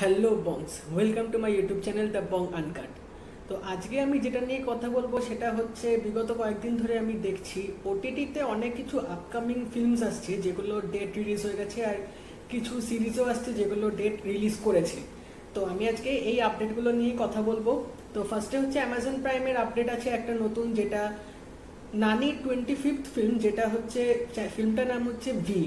Hello bongs, welcome to my YouTube channel the Bong Uncut. তো আজকে আমি যেটা নিয়ে কথা বলবো সেটা হচ্ছে বিগত কয়েকদিন ধরে আমি দেখছি ওটিটিতে অনেক কিছু আপকামিং ফিল্মস আসছে যেগুলো ডেট রিলিজ হয়ে গেছে, আর কিছু সিরিজও আসছে যেগুলো ডেট রিলিজ করেছে। তো আমি আজকে এই আপডেটগুলো নিয়ে কথা বলবো। তো ফার্স্টে হচ্ছে অ্যামাজন প্রাইমের আপডেট আছে একটা নতুন, যেটা নানি 25th ফিল্ম, যেটা হচ্ছে ফিল্মটার নাম হচ্ছে ভি।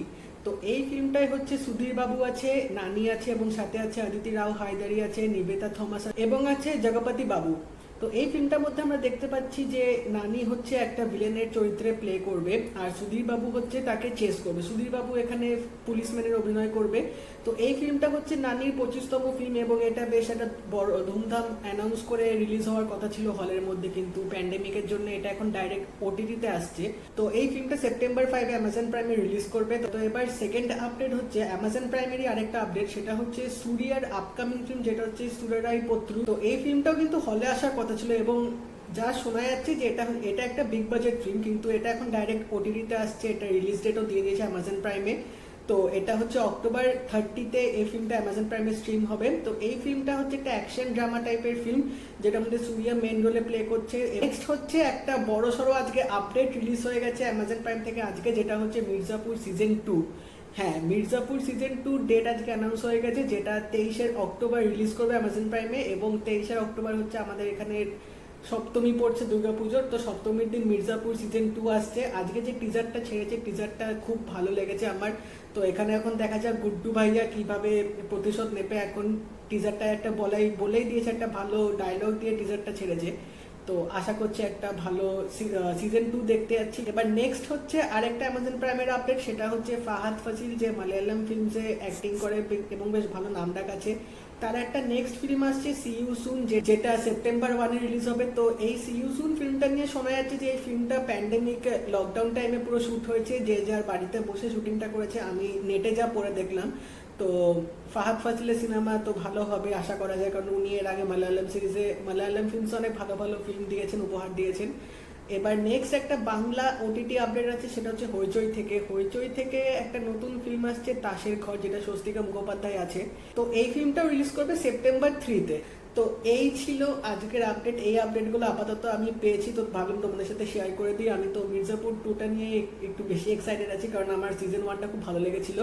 তো এই ফিল্মটাই হচ্ছে সুধীর বাবু আছে, নানি আছে এবং সাথে আছে অদিতি রাও হায়দারি আছে, নিবেতা থমাস এবং আছে জগপতি বাবু। তো এই ফিল্মটার মধ্যে আমরা দেখতে পাচ্ছি যে নানি হচ্ছে একটা ভিলেনের চরিত্রে প্লে করবে আর সুধীর বাবু হচ্ছে তাকে চেস করবে। সুধীর বাবু এখানে পুলিশম্যানের অভিনয় করবে। তো এই ফিল্মটা হচ্ছে নানির 25তম ফিল্ম এবং এটা বেশ একটা বড় ধুমধাম অ্যানাউন্স করে রিলিজ হওয়ার কথা ছিল হলের মধ্যে, কিন্তু প্যান্ডেমিকের জন্য এটা এখন ডাইরেক্ট ওটিটিতে আসছে। তো এই ফিল্মটা সেপ্টেম্বর 5 অ্যামাজন প্রাইমে রিলিজ করবে। তো এবার সেকেন্ড আপডেট হচ্ছে অ্যামাজন প্রাইমেরই আরেকটা আপডেট, সেটা হচ্ছে সূর্যার আপকামিং ফিল্ম, যেটা হচ্ছে সূর্যরাই পত্রু। তো এই ফিল্মটাও কিন্তু হলে আসার কথা ছিল এবং যা শোনা যাচ্ছে যে এটা একটা বিগ বাজেট ফিল্ম, কিন্তু এটা এখন ডাইরেক্ট ওটিটিতে আসছে। এটা রিলিজ ডেটও দিয়ে দিয়েছে অ্যামাজন প্রাইমে। তো এটা হচ্ছে অক্টোবর 30-তে এই ফিল্মটা অ্যামাজন প্রাইমে স্ট্রিম হবে। তো এই ফিল্মটা হচ্ছে একটা অ্যাকশন ড্রামা টাইপের ফিল্ম, যেটার মধ্যে সূর্যা মেন রোলে প্লে করছে। নেক্সট হচ্ছে একটা বড় সড়ো আজকে আপডেট রিলিজ হয়ে গেছে অ্যামাজন প্রাইম থেকে আজকে, যেটা হচ্ছে মির্জাপুর সিজন 2। হ্যাঁ, মির্জাপুর সিজন 2 ডেট আজকে অ্যানাউন্স হয়ে গেছে, যেটা 23শে অক্টোবর রিলিজ করবে অ্যামাজন প্রাইমে। এবং 23শে অক্টোবর হচ্ছে আমাদের এখানে সপ্তমী পড়ছে দুর্গাপুজোর। তো সপ্তমীর দিন মির্জাপুর সিজন 2 আসছে। আজকে যে টিজারটা ছেড়েছে, টিজারটা খুব ভালো লেগেছে আমার। তো এখানে এখন দেখা যাক গুড্ডু ভাইয়া কিভাবে প্রতিশোধ নেবে। এখন টিজারটা একটা বলেই দিয়েছে, একটা ভালো ডায়লগ দিয়ে টিজারটা ছেড়েছে। তো আশা করছি একটা ভালো সিজন 2 দেখতে যাচ্ছি। এবার নেক্সট হচ্ছে আরেকটা অ্যামাজন প্রাইমের আপডেট, সেটা হচ্ছে ফাহাদ ফাসিল, যে মালায়ালাম ফিল্মসে অ্যাক্টিং করে এবং বেশ ভালো নাম ডাক আছে। তার একটা নেক্সট ফিল্ম আসছে সি ইউ সুন, যেটা সেপ্টেম্বর 1-এ রিলিজ হবে। তো এই সি ইউ সুন ফিল্মটা নিয়ে শোনা যাচ্ছে যে এই ফিল্মটা প্যান্ডেমিক লকডাউন টাইমে পুরো শ্যুট হয়েছে, যে যার বাড়িতে বসে শুটিংটা করেছে। আমি নেটে যা পড়ে দেখলাম। তো ফাহাদ ফাজিলের সিনেমা তো ভালো হবে আশা করা যায়, কারণ উনি এর আগে মালায়ালাম ফিল্মস অনেক ভালো ভালো ফিল্ম দিয়েছেন, উপহার দিয়েছেন। এবার নেক্সট একটা বাংলা ওটিটি আপডেট আছে, সেটা হচ্ছে হইচই থেকে একটা নতুন ফিল্ম আসছে তাসের ঘর, যেটা স্বস্তিকা মুখোপাধ্যায় আছে। তো এই ফিল্মটাও রিলিজ করবে সেপ্টেম্বর 3-তে। তো এই ছিল আজকের আপডেট। এই আপডেটগুলো আপাতত আমি পেয়েছি, তো ভাবলাম তোমাদের সাথে শেয়ার করে দিই। আমি তো মির্জাপুর 2টা নিয়ে একটু বেশি এক্সাইটেড আছি, কারণ আমার সিজন 1টা খুব ভালো লেগেছিল।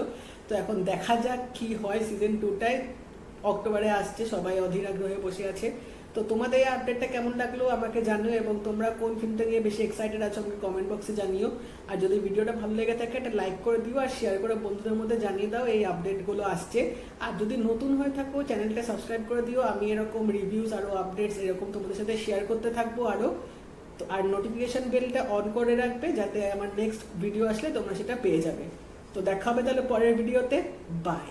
তো এখন দেখা যাক কি হয়। সিজন 2টায় অক্টোবরে আসছে, সবাই অধীর আগ্রহে বসে আছে। তো তোমাদের এই আপডেটটা কেমন লাগলো আমাকে জানিও, এবং তোমরা কোন ফিল্মটা নিয়ে বেশি এক্সাইটেড আছো আমাকে কমেন্ট বক্সে জানিও। আর যদি ভিডিওটা ভালো লেগে থাকে একটা লাইক করে দিও আর শেয়ার করে বন্ধুদের মধ্যে জানিয়ে দাও এই আপডেটগুলো আসছে। আর যদি নতুন হয়ে থাকো চ্যানেলটা সাবস্ক্রাইব করে দিও। আমি এরকম রিভিউস আরও আপডেটস এরকম তোমাদের সাথে শেয়ার করতে থাকবো আরও। তো আর নোটিফিকেশন বেলটা অন করে রাখবে, যাতে আমার নেক্সট ভিডিও আসলে তোমরা সেটা পেয়ে যাবে। তো দেখা হবে তাহলে পরের ভিডিওতে। বাই।